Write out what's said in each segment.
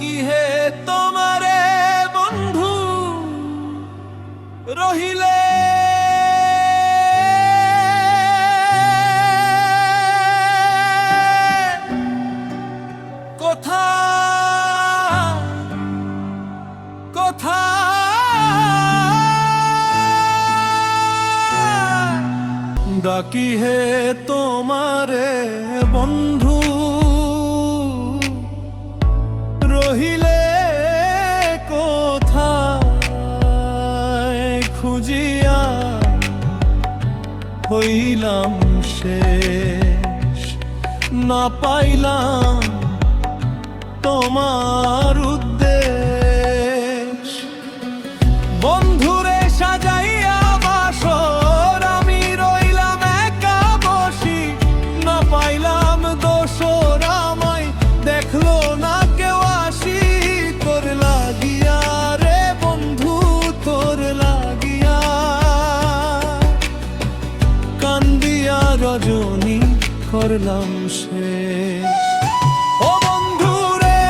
ডাকি হে তোমারে বন্ধু রহিলে কোথা কোথা ডাকি হে তোমারে বন্ধু রহিলে কোথায় খুঁজিয়া হইলাম শেষ না পাইলাম তোমার উদ্দেশ বন্ধুরে সাজাইয়া বাসর আমি রইলাম একা বসি না পাইলাম দোসর আমায় দেখলো না কেউ আসি তোর লাগিয়া রে বন্ধু তোর লাগিয়া কান্দিয়া রজনী করলাম শেষ ও বন্ধু রে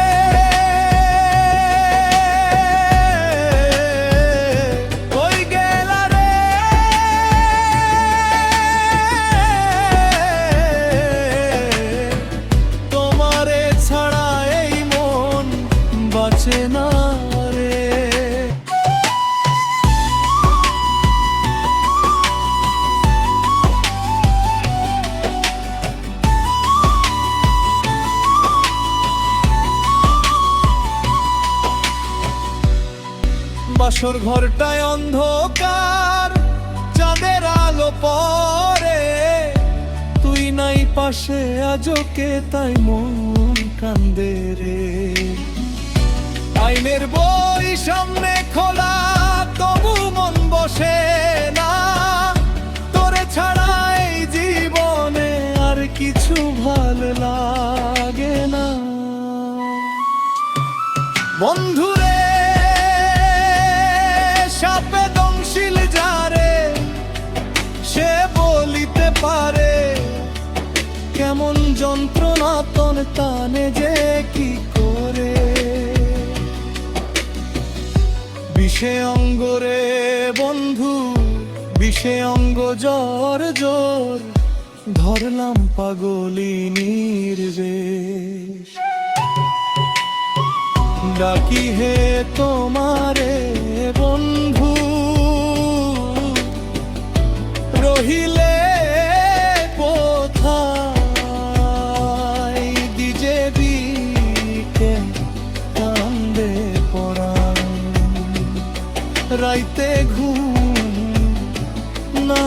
কই গেলা রে তোমারে ছাড়া এই মন বাঁচে না রে বাসর ঘরটায় অন্ধকার চাঁদের আলো পরে তুই নাই পাশে আজকে তাই মন কান্দে রে আইনের বই সামনে খোলা তবু মন বসে না তোরে ছাড়া এই জীবনে আর কিছু ভালো লাগে না বন্ধুরে সাপে দংশিল যারে সে বলিতে পারে কেমন যন্ত্রণা তন টানে যে কি করে বিষে অঙ্গরে বন্ধু বিষে অঙ্গ জ্বর জোর ধরলাম পাগলিনীর বেশ ডাকি হে তোমারে বন্ধু রহিলে কোথায় দিজে দিকে কান্দে পরাণ রাইতে ঘুম না